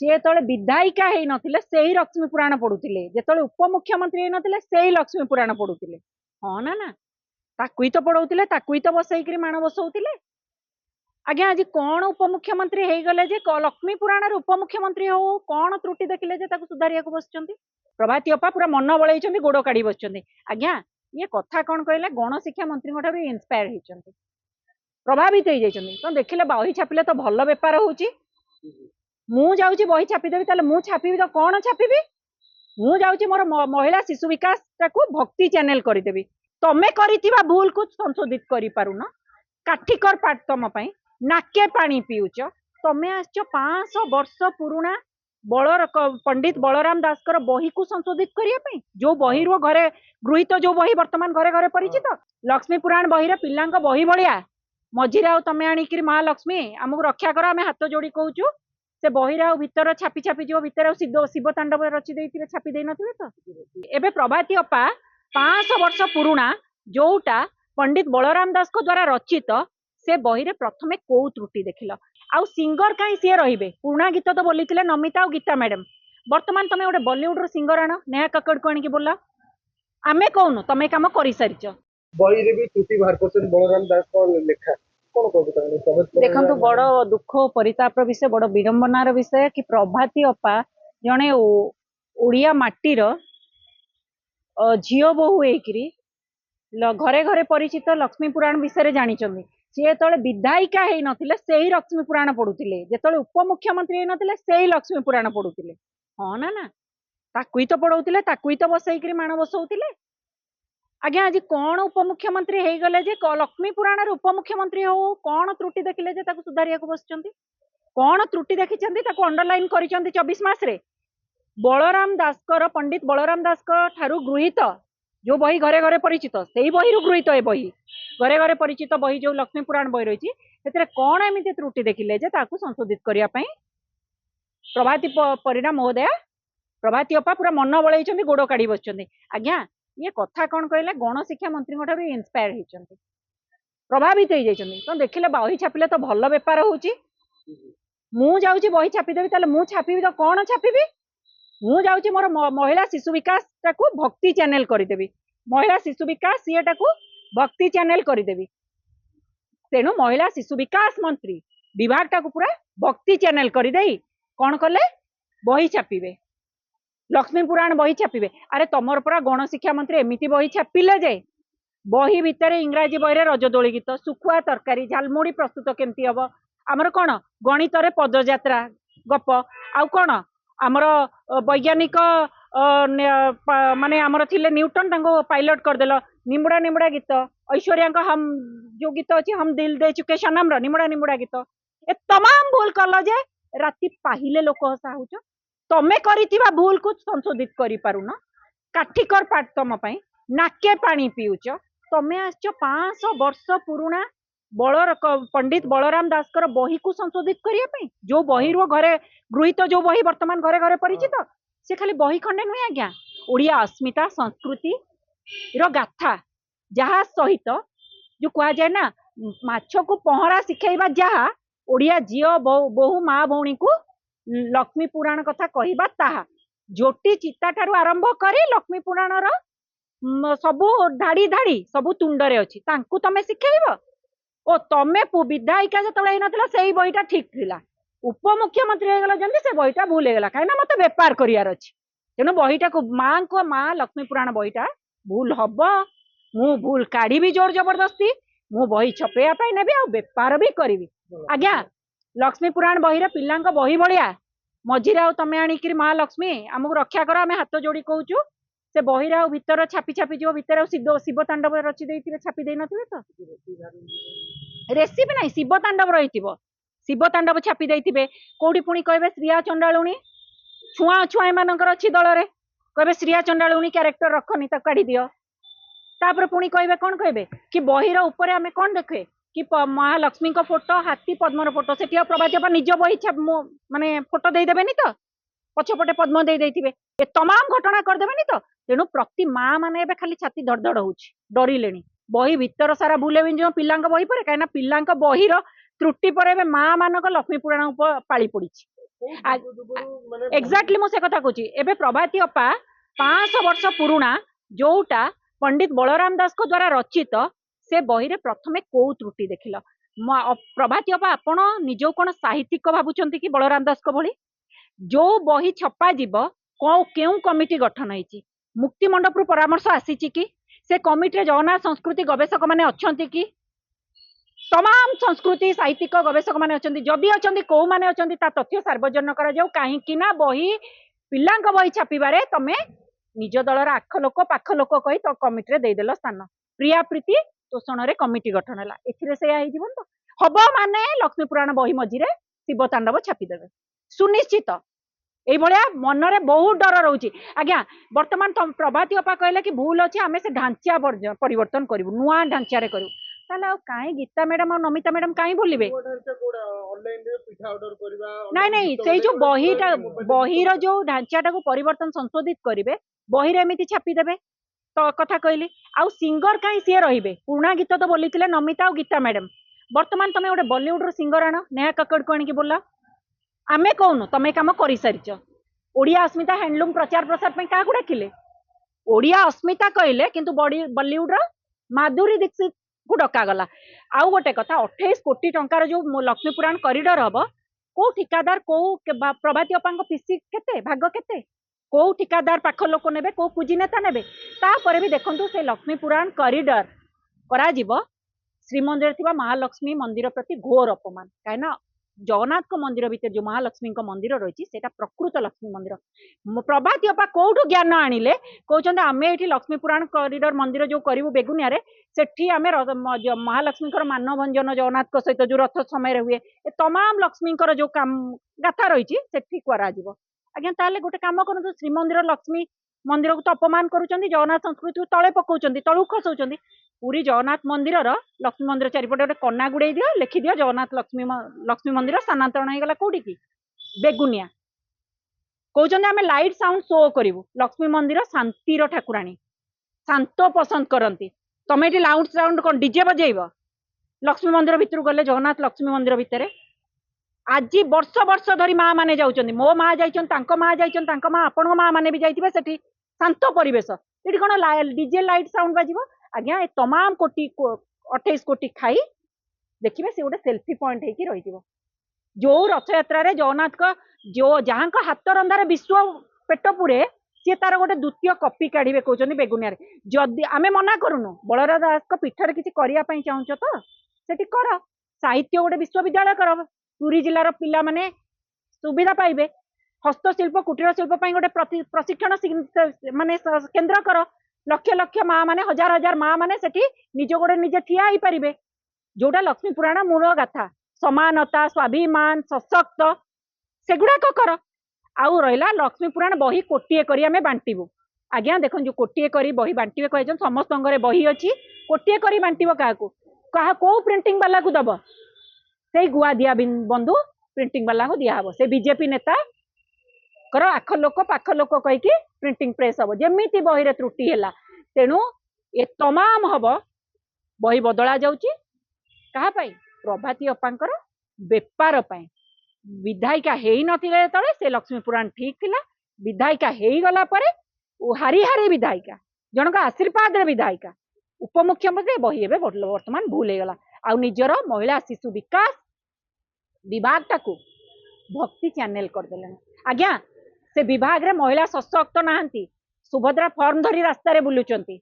सी जो विधायिका हो नथिले सेही लक्ष्मी पुराण पढ़ुले जो उपमुख्यमंत्री नथिले सेही लक्ष्मी पुराण पढ़ुले हाँ ना ताकुई तो पढ़ौले ताकुई तो बसईकरी माण बसौले आज्ञा आज कौन उपमुख्यमंत्री हो गले जे लक्ष्मी पुराण उपमुख्यमंत्री हो कौन त्रुटि देखिले जे सुधारिया बस प्रभाती अपा पूरा मन बड़े गोड़ काढ़ी बस आज्ञा ये कथा कौन कहले गणशिक्षा मंत्री इन्स्पायर होती प्रभावित हो जाती तो देखिले बही छापिले तो भल बेपार होची मु जाऊँगी बही छापीदेवी ताले मु छापी तो कौन छापी मु जाऊँगी मोर महिला शिशु विकास भक्ति चैनल करदेवी तमें कर भूल को संशोधित कर पारुन काठिकर पाठ तुम नाके पानी पीउच तमें आस 500 वर्ष पुराणा पंडित बलराम दास बही को संशोधित करने जो बही रू घरे गृहित जो बही वर्तमान घरे घरे परिचित लक्ष्मी पुराण बही पिला बही भाया मझीरे तमें आणिक माँ लक्ष्मी आमको रक्षा कर आम हाथ जोड़ी कहूँ से बही भितर छापी छापी जो भितर शिव तांडव रची दे छापी दे नथिबे तो एबे प्रभाती अपा 500 वर्ष पुराणा जोटा पंडित बलराम दास द्वारा रचित से बही रे प्रथमे को त्रुटि देखिल आउ सिंगर कहीं सी रे पुराणा गीत तो बोली नमिता और गीता मैडम बर्तमान तुम गोटे बॉलीवुड रो सिंगर आण नेहा कक्कड़ को आनिक बोला आमे कहूनु तमें कम कर सारिच बही रे भी त्रुटि बाहर करछन बलराम दास को लेखा कौन कहबो देखंतु बड़ दुख परिताप विषय बड़ विडंबनार विषय कि प्रभाती अपा जने ओडिया माटीर झील बोहू होकरी घरे घरे परिचित लक्ष्मी पुराण विषय जानी सी जो विधायिका हो नथिले सेही लक्ष्मी पुराण पढ़ुले जो उपमुख्यमंत्री हो नथिले सेही लक्ष्मी पुराण पढ़ुले हाँ ना ताकुई तो पढ़ौले ताकुई तो बसईकरी माण बसौले आज्ञा आज कौन उपमुख्यमंत्री हो गले जे लक्ष्मी पुराण उपमुख्यमंत्री हो कौन त्रुटि देखिले जे सुधारिया बस कौन त्रुटि देखी अंडरलाइन कर 24 मास बलराम दास पंडित बलराम दास ठारू गृहित जो बही घरे घरे परिचित से ही बही गृहित ए बही घरे घरे परिचित बही जो लक्ष्मी पुराण बही रही है कौन एमती त्रुटि देखिले जे संशोधित करने प्रभाती परिणा महोदया प्रभाती अपा पूरा मन बड़े गोड़ काढ़ी बस आज्ञा ये कथा कौन कहले गणशिक्षा मंत्री इन्स्पायर होती प्रभावित हो जाती तो देखिले बही छापिले तो भल बेपार होची मु जाऊँगी बही छापीदेवी ताले मु छापी तो कौन छापी मु जाऊँगी मोर महिला शिशु विकास भक्ति चैनल करदेवी महिला शिशु विकास सी भक्ति चैनल करदेवी तेणु महिला शिशु विकास मंत्री विभाग टाक पूरा भक्ति चैनल करदे कौन कले बही छापे लक्ष्मी पुराण बही छापे अरे तुमर पूरा गणशिक्षा मंत्री एमती बही छापिले जे बही भितर इंग्राजी बही रजदोली गीत सुखुआ तरकारी झालमुड़ी प्रस्तुत केमती हम आमर कौन गणित पदयात्रा गप आउ कौन आमर वैज्ञानिक माने आमर थिले न्यूटन तांको पायलट करदेल निमुड़ा निमुड़ा गीत ऐश्वर्या हम जो गीत अच्छी हम दिल दे चुके सनम निमुड़ा निमुड़ा गीत ए तमाम भूल कल जे राति पाहिले लोक हसा हो तमें कर भूल को संशोधित कर पारुन काठिकर पाठ तुम नाके पानी पीउच तमें आस 500 वर्ष पुराणा पंडित बलराम दास बही को संशोधित करने जो बही रू घरे गृहित जो बही वर्तमान घरे घरे परिचित से खाली बही खंडे नुहे आज्ञा ओडिया अस्मिता संस्कृति रो गाथा जहा सहित जो कह जाए ना माछ को पहरा शिखेबा जहा ओडिया झील बहु माँ भौणी को लक्ष्मी पुराण कथा कहबा ताहा जोटी चिता ठारू आरंभ करी लक्ष्मी पुराण सबू धाड़ी धाड़ी सबू तुंडरे अच्छी तांकु तमे शिखेब ओ तमे विधायिका जो नथिला से बहीटा ठीक थिला उपमुख्यमंत्री हो गला जल्दी से बहीटा भूल होगा कहीं मत बेपार करार अच्छी तेणु बहीटा को माँ को माँ लक्ष्मी पुराण बहीटा भूल हम मु भूल काढ़ी जोर जबरदस्ती मु बही छपेया नेबी आ बेपार भी करी आज्ञा लक्ष्मी पुराण बही पिला बही भाया मझीरे तमें आणिक माँ लक्ष्मी आमको रक्षा कर आम हाथ जोड़ी कहूँ से बही भितर छापी छापी जो भितर शिव तांडव रची दे छापी दे नथिबे तो रेसिपी ना शिव तांडव रही शिव तांडव छापी देथिबे कोडी पुणी कहबे श्रिया चंडालुणी छुआ छुआ एमानकर अच्छी दल रे कहबे श्रिया चंडालुणी क्यारेक्टर रखनी तो काढ़ी दियो तापर पुणी कहबे कौन कहबे कि बहीर ऊपर आमे कौन देखे कि महालक्ष्मी को फोटो हाथी पद्मर फोटो से प्रभाती अपा निज बही माने फोटो दे देबेनी तो पछपटे पद्म दे देथिबे ए तमाम घटना कर देबेनी तो तेणु प्रति माँ माने एबे खाली छाती धड़धड़ होउछि डरिलेनी बही भितर सारा बुलेबी जो पिला बही पर कहीं पिला बहीर त्रुटि पर माँ मानक लक्ष्मी पुराण पाली पड़ी एक्जाक्टली मु से कथा कहूँ एबे प्रभाती अपा 500 वर्ष पुरुणा जोटा पंडित बलराम दास को द्वारा रचित से बही रे प्रथमे को त्रुटि देखिल प्रभाती अपा आपण निजो कोन साहित्यिक भाबुचंती कि बलराम दास को भली जो बही छपा जीव केउ कमिटी गठन होईची मुक्ति मंडप रु परामर्श आसीची कि से कमिटी रे जगन्नाथ संस्कृति गवेषक माने अछंती कि तमाम संस्कृति साहित्यिक गवेषक माने अछंती जदि अछंती को माने अछंती ता तथ्य सार्वजनिक करा जाऊ काहे कि ना बही पिल्लांक बही छापिबारे तमे निज दलर आख लोक पाख लोक कही तो कमिटी रे देदेल स्थान प्रिया प्रीति तोषण रे कमिटी गठन हला एथिरे से आइ जीवन तो हबो माने लक्ष्मी पुराण बही मझिरे शिव तांडव छापी देबे सुनिश्चित एई भलिया मनरे बहुत डर रहउची आज्ञा वर्तमान प्रभाती अपा कहले कि भूल अछि आमे से ढांचा परिवर्तन करिवु नुआ ढांचा रे करिवु ताला काहे गीता मैडम और नमिता मैडम काहे बोलिबे नहीं नहीं से जो बहीर जो ढांचाटा को परिवर्तन संशोधित करिवे बहीर एमिति छापी देबे तो कथा कहली आउ सिंगर काहे सी रहिबे पुराना गीत तो बोलिथिले नमिता और गीता मैडम वर्तमान तमे गोटे बॉलीवुड रो सिंगर आण नेहा कक्कड़ को आनी बोला आमे कहूनु तमे काम करि सारिच ओडिया अस्मिता हैंडलूम प्रचार प्रसार पे क्या डाकिले ओडिया अस्मिता कहले किंतु बॉलीवुड रो माधुरी दीक्षित को डका गला आउ गोटे कथा 28 कोटी टंकार जो लक्ष्मी पुराण कॉरिडोर हबो को ठिकादार को प्रभाती अपांग पीसी केते भाग केते को ठिकादार पाख लोक नेबे को पूजी नेता नेबे तापर भी देखंतु से लक्ष्मी पुराण कॉरिडोर करा जीवो श्रीमंदिर थिबा महालक्ष्मी मंदिर प्रति घोर अपमान काहेना जगन्नाथ को मंदिर भीतर जो महालक्ष्मी मंदिर रही है प्रकृत लक्ष्मी मंदिर प्रभाती अपा कौटू ज्ञान आनिले कहते आम ये लक्ष्मी पुराण कॉरिडोर मंदिर जो करूँ बेगुनिया सेठी आम महालक्ष्मी मानभंजन जगन्नाथ सहित जो रथ समय हुए तमाम लक्ष्मी जो काम गाथा रही आज्ञा ताले गोटे कम करूँ श्रीमंदिर लक्ष्मी मंदिर को तो अपमान करुँच जगन्नाथ संस्कृति को तले पकाउछंती तलू खसाउछंती पूरी जगन्नाथ मंदिर लक्ष्मी मंदिर चारिपटे गोटे कना गुड़े दियो लिखि दियो जगन्नाथ लक्ष्मी मंदिर स्थानांतरण हो गला कोठी की बेगुनिया कहउछंती आमे लाइट साउंड शो करिवु लक्ष्मी मंदिर शांतिर ठाकुराणी शांत पसंद करती तमे एटी लाउड साउंड कोन डीजे बजेइबो लक्ष्मी मंदिर भितर गले जगन्नाथ लक्ष्मी मंदिर भितर आज वर्ष वर्ष धरी माँ माने जाउछंती मो माँ जाइछन तांको माँ जाइछन तांको माँ आपन माँ माने भी जाइथिबे सेठी शांत परिवेश एटी कोन डीजे लाइट साउंड बाजिबो आज्ञा ए तमाम कोटी 28 कोटी खाई देखिए से गोटे सेल्फी पॉइंट होगी रही जो रथ यात्रा रे जगन्नाथ का जो जहाँ हाथ रंधार विश्व पेट पुरे सी तार गोटे द्वितीय कपी काढ़े कहते बेगुनिया जदि आमे मना करूनु बलराम दास को पीठर किसी करने चाहूच तो सेठी कर साहित्य गोटे विश्वविद्यालय कर पुरी जिलार पिला माने सुविधा पाइबे हस्तशिल्प कुटीर शिल्प गोटे प्रशिक्षण माने केन्द्र कर लक्ष लक्ष माँ माने हजार हजार माँ माने सेठी निज गोड़े निजे ठिया ही पारिबे जोटा लक्ष्मी पुराण मूल गाथा समानता स्वाभिमान सशक्त सेगुड़ाक कर आउ रहा लक्ष्मी पुराण बही कोटिए करी आमे बांटिबू आज्ञा देखो जो कोटिए करी बही बांटिबे कहजन समस्त बही अच्छी कोटिए करी बांटिबो काहाकू कहा को प्रिंटिंग वाला को दब से गुआ दिया बंधु प्रिंटिंग वाला को दिया से बीजेपी नेता कर आख लोक पाख लोक कहीकि प्रिंटिंग प्रेस हम जमी बही रे त्रुटि है तेणु ये तमाम हम बही बदला जाउची कहा पाई प्रभाती अपांकर बेपार पाई विधायिका हेई नथिले तळे से लक्ष्मी पुराण ठीक थिला विधायिका हेई गला परे हारी हारी विधायिका जनक आशीर्वाद रे विधायिका उपमुख्यमंत्री बही एबे वर्तमान भूल हो गला आ निजर महिला शिशु विकास विभाग टाकू भक्ति चैनल कर देले आज्ञा से विभाग रे महिला सशक्त नहांती सुभद्रा फॉर्म धरी रास्ता रे बुलुचंती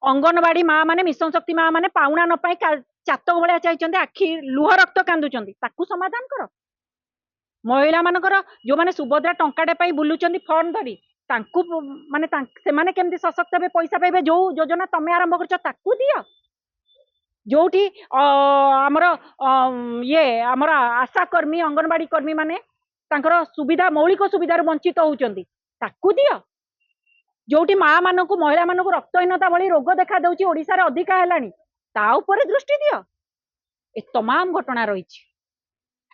अंगनवाड़ी माँ माने मिशन शक्ति माँ माने पाउना न पाई चातक भलिया चाहिए आखि लुह रक्त कांदुचंती ताकू समाधान कर महिला मानकर जो माने सुभद्रा टंकाटे पाई बुलुचंती फॉर्म धरी तांकू माने से माने केमती सशक्त हे पैसा पाइबे जो योजना तमे आरंभ करछ ताकू दियो जोठी आमर ये आमर आशा कर्मी अंगनवाड़ी कर्मी माने तांकर सुविधा मौलिक सुविधार वंचित होउचंती ताकू दियो जोटी माँ मानक महिला मानक रक्तहीनता भली रोग देखा दउची ओडिसा रे अधिका हेलानी ता ऊपर दृष्टि दियो ए तमाम घटना रही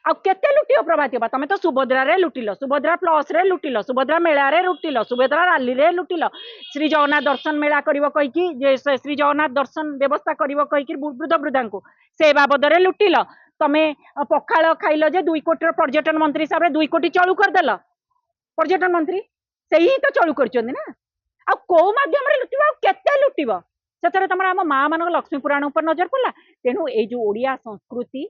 आ केते लुटियो प्रभाती बा तमे तो सुभद्रा रे लुटिलो सुभद्रा प्लस रे लुटिलो सुभद्रा मेला रे लुटिलो सुभद्रा रैली रे लुटिलो श्री जगन्नाथ दर्शन मेला करिवो कहि कि जे श्री जगन्नाथ दर्शन व्यवस्था करिवो कहि कि वृद्ध वृद्धा को से बाबद रे लुटिलो तमे पखाल खाइल जे 2 कोटी पर्यटन मंत्री हिसाब से 2 कोटी चालू करदेल पर्यटन मंत्री से ही तो चालू कर ना आ कौ माध्यम लुटिब केते लुटिब से तुम आम माँ मान लक्ष्मी पुराण पर नजर पड़ा तेणु ये जो ओडिया संस्कृति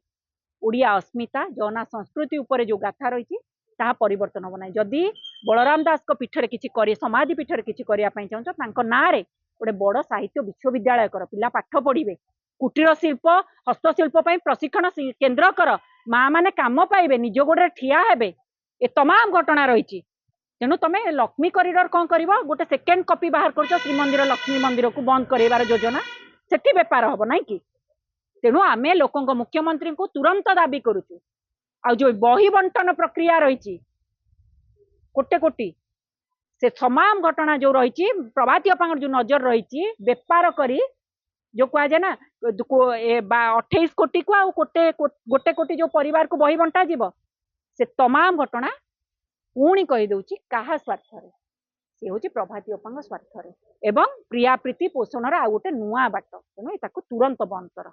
ओडिया अस्मिता जना संस्कृति उपर जो गाथा रही परिवर्तन हम ना जदि बलराम दास पीठर किसी समाधि पीठर किसी करने चाहता ना गोटे बड़ साहित्य विश्वविद्यालय कर पिला पाठ पढ़े कुटीर शिल्प हस्तशिल्प प्रशिक्षण केन्द्र कर माँ मैंने काम पाइबे निज गोड़े ठिया हेबे ए तमाम घटना रही तेणु तुम लक्ष्मी कॉरिडोर कौन कर गोटे सेकेंड कॉपी बाहर कर श्रीमंदिर लक्ष्मी मंदिर को बंद करार योजना से बेपार हम ना कि तेणु आम लोक मुख्यमंत्री को तुरंत दाबी करुचु आ जो बही बंटन प्रक्रिया रही कोटे कोटी से तमाम घटना जो रही प्रभाती अपांग जो नजर रही बेपार करी जो कह जाए ना 28 कोटी को आ गोटे कोटी जो परिवार को बही बंटा जीव से तमाम घटना पुणी कहीदे क्या स्वार्थ सी हूँ प्रभाती अपांग स्वार्थ एवं प्रिया प्रीति पोषण आ गोटे नुआ बाट तेणु तुरंत बंद कर।